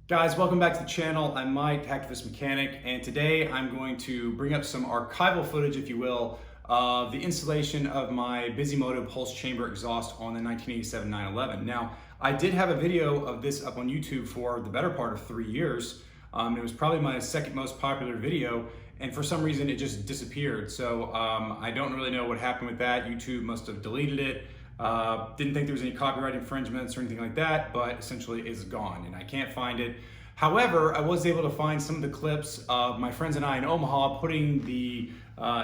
Guys, welcome back to the channel. I'm Mike, Hacktivist Mechanic, and today I'm going to bring up some archival footage, if you will, of the installation of my Bisimoto Pulse Chamber Exhaust on the 1987 911. Now, I did have a video of this up on YouTube for the better part of 3 years. It was probably my second most popular video, and for some reason it just disappeared. So I don't really know what happened with that. YouTube must have deleted it. Didn't think there was any copyright infringements or anything like that, but essentially it's gone and I can't find it. However, I was able to find some of the clips of my friends and I in Omaha putting the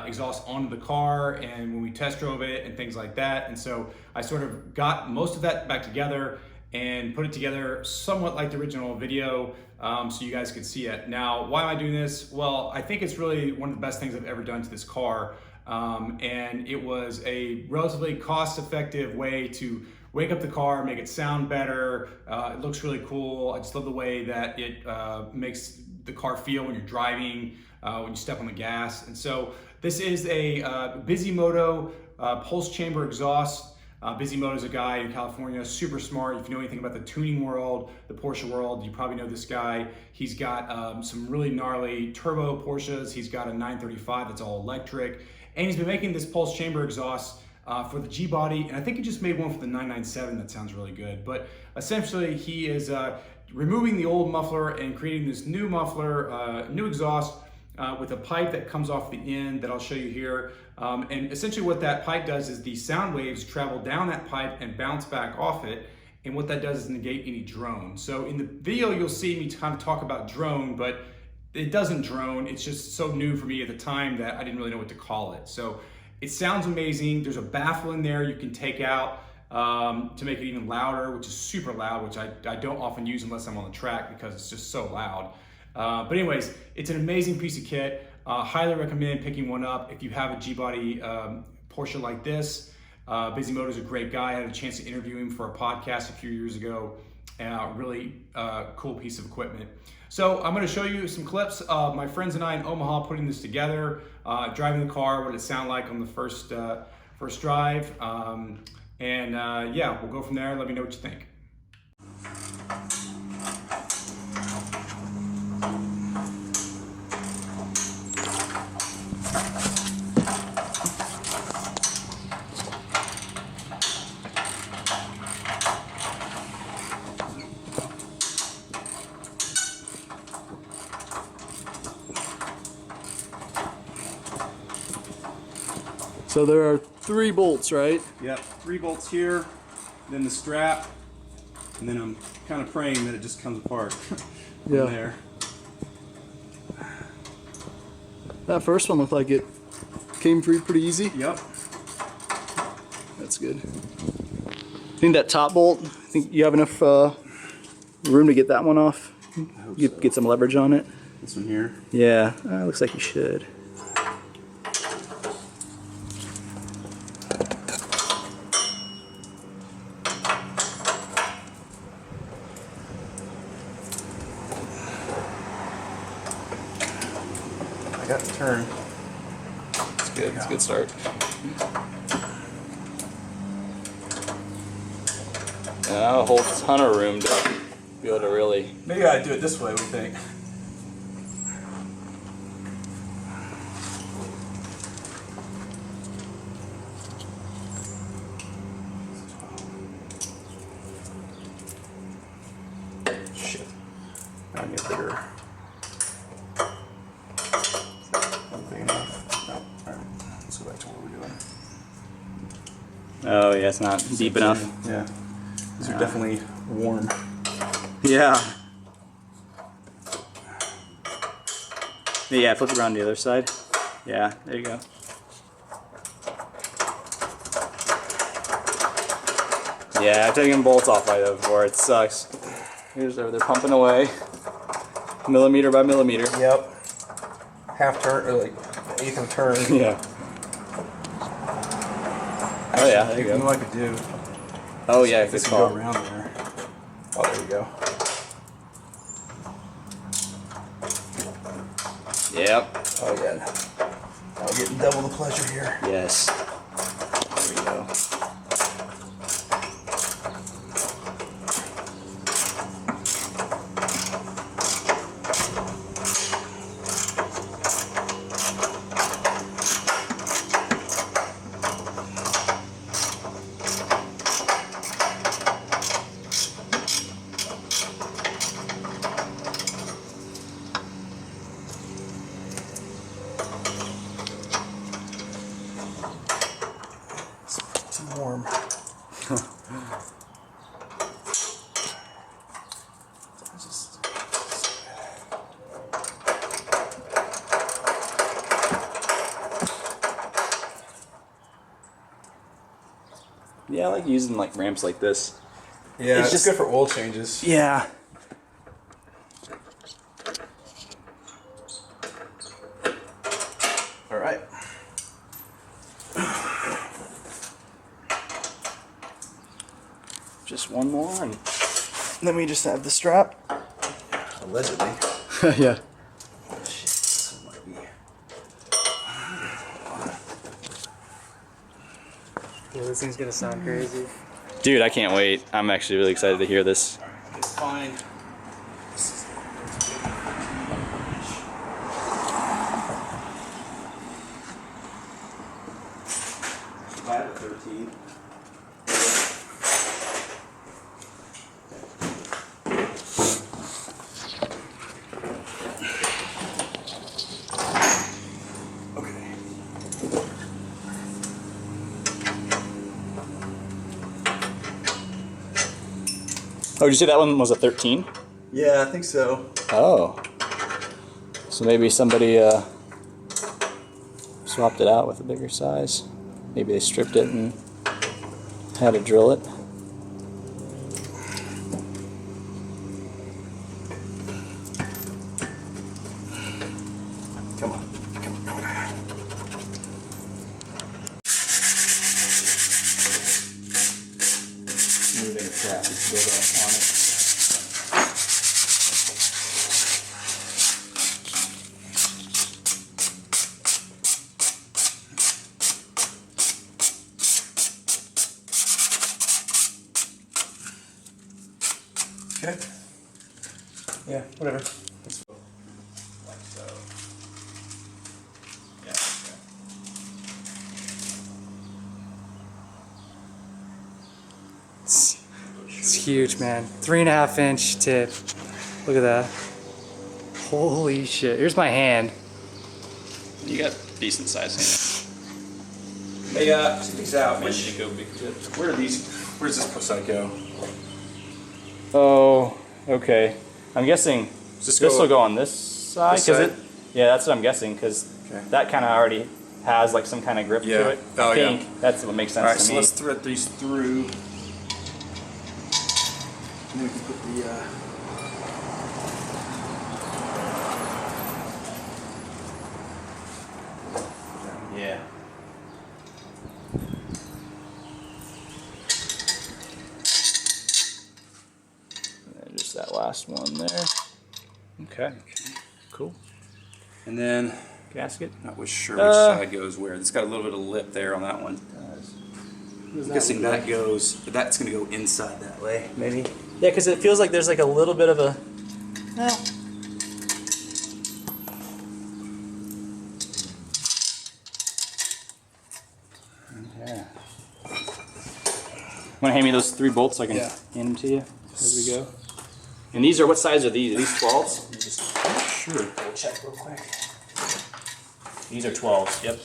exhaust onto the car and when we test drove it and things like that. And so I sort of got most of that back together and put it together somewhat like the original video so you guys could see it. Now, why am I doing this? Well, I think it's really one of the best things I've ever done to this car. And it was a relatively cost-effective way to wake up the car, make it sound better. It looks really cool. I just love the way that it makes the car feel when you're driving, when you step on the gas. And so this is a Bisimoto Pulse Chamber Exhaust. Bisimoto is a guy in California, super smart. If you know anything about the tuning world, the Porsche world, you probably know this guy. He's got some really gnarly turbo Porsches. He's got a 935 that's all electric. And he's been making this Pulse Chamber exhaust for the G-body, and I think he just made one for the 997 that sounds really good. But essentially, he is removing the old muffler and creating this new muffler, new exhaust with a pipe that comes off the end that I'll show you here. And essentially what that pipe does is the sound waves travel down that pipe and bounce back off it. And what that does is negate any drone. So in the video, you'll see me kind of talk about drone, but it doesn't drone. It's just so new for me at the time that I didn't really know what to call it. So it sounds amazing. There's a baffle in there you can take out to make it even louder, which is super loud, which I don't often use unless I'm on the track because it's just so loud. But anyways, it's an amazing piece of kit. Highly recommend picking one up if you have a G-body Porsche like this. Bisimoto is a great guy. I had a chance to interview him for a podcast a few years ago. Really cool piece of equipment. So I'm going to show you some clips of my friends and I in Omaha putting this together, driving the car, what it sounded like on the first drive, yeah, we'll go from there. Let me know what you think. So there are 3 bolts, right? Yep, 3 bolts here, then the strap, and then I'm kind of praying that it just comes apart from there. That first one looked like it came free pretty easy. Yep. That's good. I think that top bolt, I think you have enough room to get that one off. You get some leverage on it. This one here? Yeah, looks like you should. I got the turn. It's good. It's a good start. A whole ton of room to be able to really. Maybe I do it this way, we think. Shit. I need a bigger. Big enough? No. Alright. Let's go back to what we're doing. Oh yeah, it's not deep enough. Yeah. These are definitely warm. Yeah. Yeah, flip it around the other side. Yeah, there you go. Yeah, I've taken bolts off like that before. It sucks. Here's they're pumping away, millimeter by millimeter. Yep. Half turn, or like eighth of a turn. Yeah. Oh yeah, there you You know go. what I could do? Oh yeah, This good can call. go around there. Oh, there you go. Yep. Oh, good. Now we're getting double the pleasure here. Yes. There we go. Yeah, I like using like ramps like this. Yeah, it's just good for oil changes. Yeah. All right. Just one more, and then we just have the strap. Allegedly. Yeah. Shit, this might be. Yeah, this thing's gonna sound crazy. Dude, I can't wait. I'm actually really excited to hear this. It's fine. 13. Oh, did you say that one was a 13? Yeah, I think so. Oh. So maybe somebody swapped it out with a bigger size. Maybe they stripped it and had to drill it. Come on. Come on. Moving crap is built up on it. Okay. Yeah, whatever. Like so. Yeah. Okay. It's huge, man. 3.5 inch tip. Look at that. Holy shit. Here's my hand. You got decent size hands. Hey, check these out, man. When did you go big tips? Where does this side go? Oh, okay. I'm guessing Just this go- will go on this side. This 'cause side? Yeah, that's what I'm guessing, because Okay. that kind of already has like some kind of grip Yeah. to it. Oh, I yeah. think that's what makes sense Alright, to so me. let's thread these through. And we can put the yeah. And just that last one there. Okay. Cool. And then Gasket. not sure which side goes where. It's got a little bit of lip there on that one. I'm guessing that goes. That's going to go inside that way. Maybe. Yeah, because it feels like there's like a little bit of a. Yeah. Want to hand me those 3 bolts so I can Yeah. hand them to you as we go? And these are, what size are these? Are these 12s? Sure. We'll check real quick. These are 12s, yep.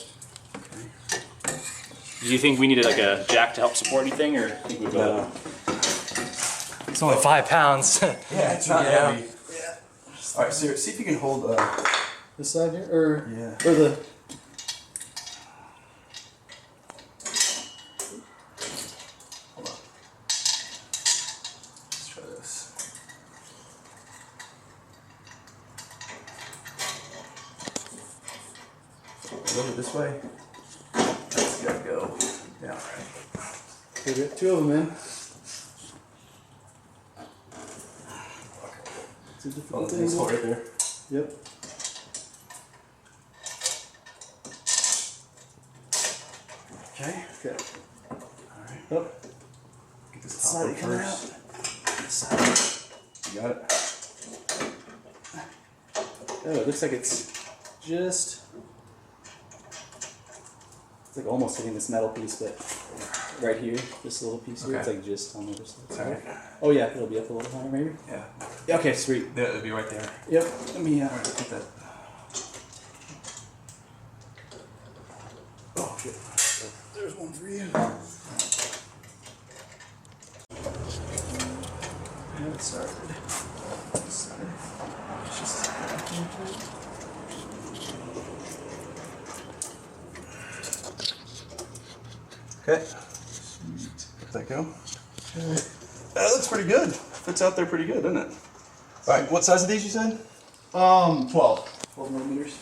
Do you think we needed like a jack to help support anything, or think we'll go? No. It's only 5 pounds. Yeah, it's not heavy. Yeah. All right, so see if you can hold. This side here, or Yeah. or the. Hold on. Let's try this. A little bit this way. That's gotta go. Yeah, all right. We got 2 of them in. It's a difficult This angle. hole right there. Yep. Okay. Okay. All right. Oh, Get this side top one coming first. this side. You got it. Oh, it looks like it's just. It's like almost hitting this metal piece, but right here, this little piece here, it's Okay. like just on the other side. All right. Oh yeah, it'll be up a little higher maybe. Yeah. Yeah, okay, sweet. It'll be right there. Yep. Let me. All right, get that. Oh shit. There's one for you. get it started. Okay. Let that go. That looks pretty good. Fits out there pretty good, doesn't it? All right, what size are these you said? 12 millimeters.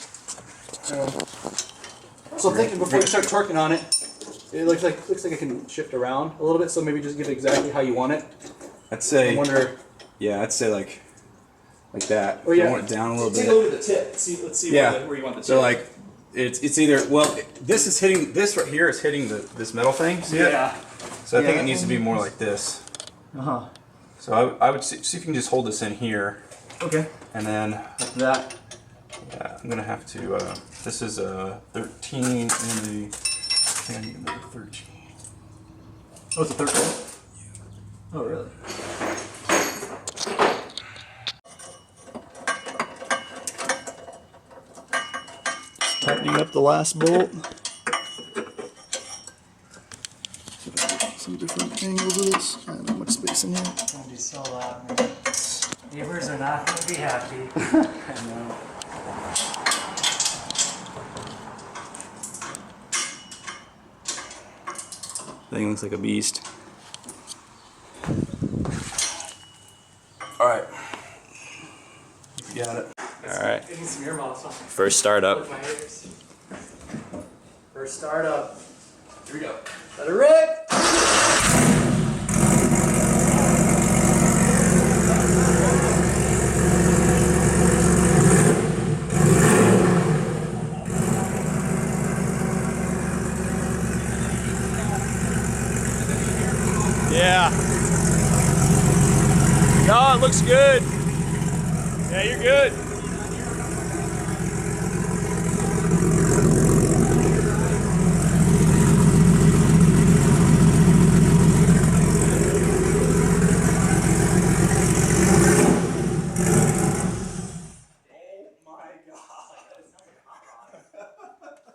So thinking before you start torquing on it, it looks like it can shift around a little bit. So maybe just get it exactly how you want it. I'd say. I wonder. Yeah, I'd say like that. Oh yeah. I want it down a little bit. Take a look at the tip. Let's see where you want the tip. So like, it's either this is hitting this right here is hitting this metal thing. See it? Yeah. So I think it needs to be more like this. Uh-huh. So I would see if you can just hold this in here. Okay. And then Like that. yeah, I'm gonna have to. This is a 13 and a. I need another 13. Oh, it's a 13. Oh, really? Tightening up the last bolt. Some different angles of this. I don't have much space in here. It's gonna be so loud, man. Neighbors are not gonna be happy. I know. Thing looks like a beast. All right. You got it. All right. Give me some earmuffs on. First startup. With my ears. First startup. Here we go. Let it rip! Yeah. No, it looks good. Yeah, you're good.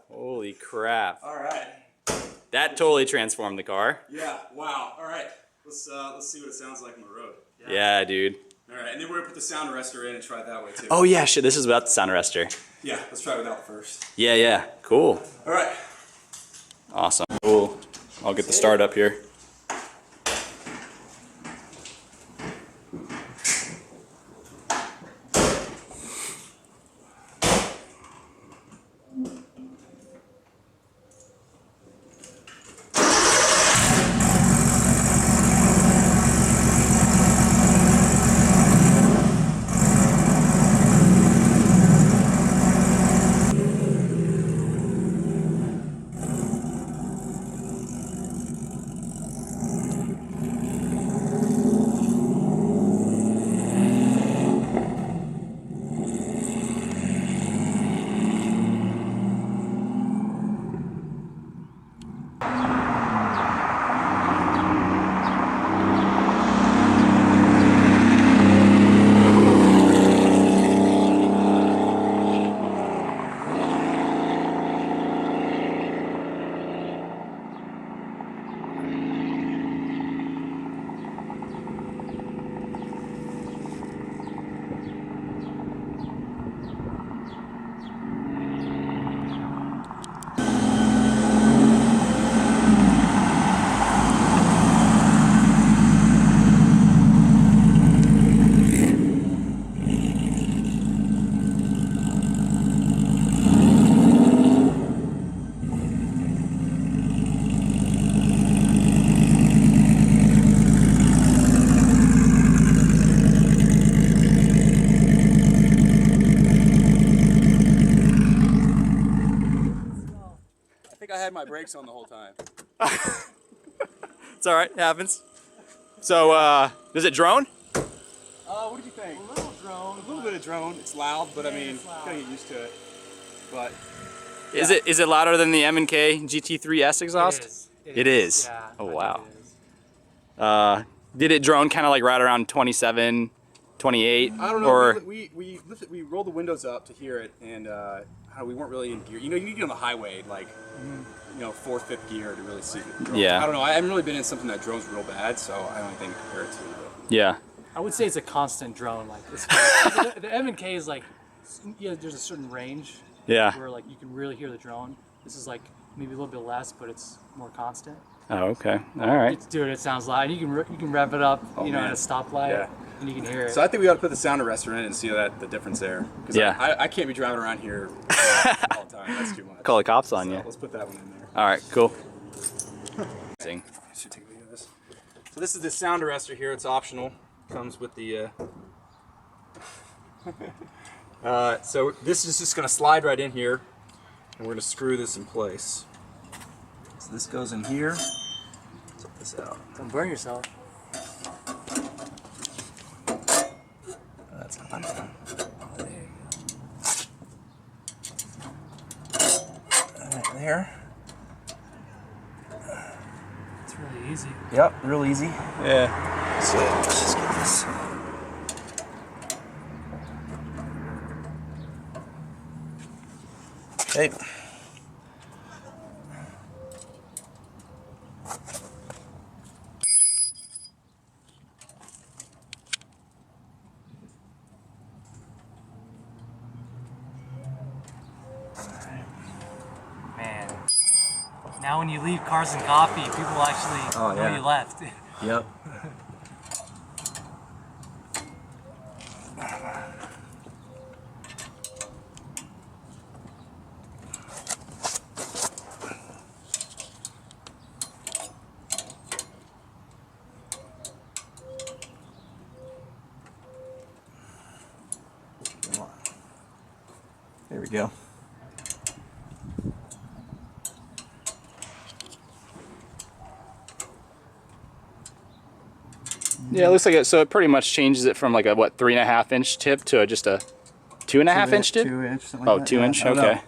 Holy crap. All right. That totally transformed the car. Yeah. Wow. All right. Let's see what it sounds like on the road. Yeah, dude. All right, and then we're gonna put the sound arrestor in and try it that way too. Oh yeah, shit, this is about the sound arrestor. Yeah. Let's try it without first. Yeah, cool. All right. Awesome. Cool. I'll get the start up here. I had my brakes on the whole time. It's all right. It happens. So, does it drone? What did you think? A little drone. A little bit of drone. It's loud, but I Yeah, mean, it's loud. gotta get used to it. But Is it louder than the M&K GT3S exhaust? It is. Yeah, Oh, I think wow. it is. Did it drone kind of like right around 27, 28? I don't know. Or We rolled the windows up to hear it, and we weren't really in gear. You know, you need to get on the highway, like, you know, 4th, 5th gear to really see it. Yeah. I don't know. I haven't really been in something that drones real bad, so I don't think I compare it to. But. yeah. I would say it's a constant drone. Like it's, the M&K is like, yeah, there's a certain range Yeah. where like you can really hear the drone. This is like maybe a little bit less, but it's more constant. Oh, okay. All right. Dude, it sounds loud. You can rev it up, you know, man. at a stoplight, Yeah. and you can hear it. So I think we ought to put the sound arrestor in it and see the difference there. 'Cause Yeah. I can't be driving around here all the time. That's too much. Call the cops on So you. let's put that one in there. All right. Cool. Sing. I should take a video of this. So this is the sound arrestor here. It's optional. Comes with the. So this is just going to slide right in here, and we're going to screw this in place. So this goes in here. Check this out. Don't burn yourself. That's not done. There you Right there. go. It's really easy. Yep, real easy. Yeah. So let's just get this. Okay. Man. Now when you leave Cars and Coffee, people actually know yeah. you left. Yep. There we go. Yeah, it looks like it. So it pretty much changes it from like a what 3.5-inch tip to just a 2.5-inch tip. 2 inch, something Oh, like that. 2 inch. I don't know. Okay.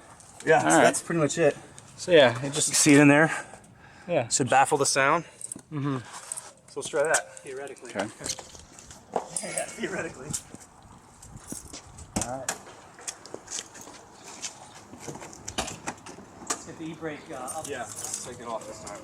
Yeah, so All right. that's pretty much it. So yeah, it just See it in there? yeah. Should baffle the sound. Mm-hmm. So let's try that. Theoretically. Okay. Yeah, theoretically. Alright. Let's get the e-brake up. Yeah, let's take it off this time.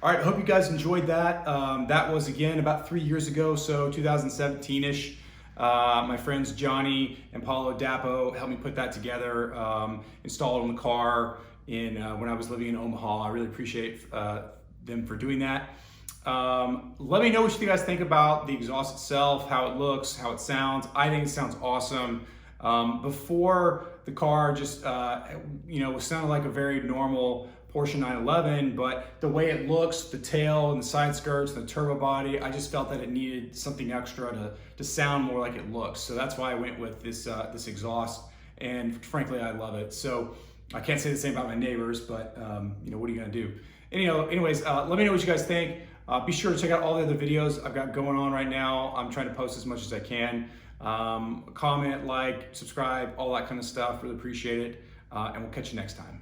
All right, I hope you guys enjoyed that. That was, again, about 3 years ago, so 2017-ish. My friends Johnny and Paulo Dapo helped me put that together, install it on the car when I was living in Omaha. I really appreciate them for doing that. Let me know what you guys think about the exhaust itself, how it looks, how it sounds. I think it sounds awesome. Before the car just, was sounded like a very normal Porsche 911, but the way it looks, the tail and the side skirts and the turbo body, I just felt that it needed something extra to sound more like it looks. So that's why I went with this exhaust, and frankly, I love it. So I can't say the same about my neighbors, but what are you gonna do? Anyways, let me know what you guys think. Be sure to check out all the other videos I've got going on right now. I'm trying to post as much as I can. Comment, like, subscribe, all that kind of stuff. Really appreciate it. And we'll catch you next time.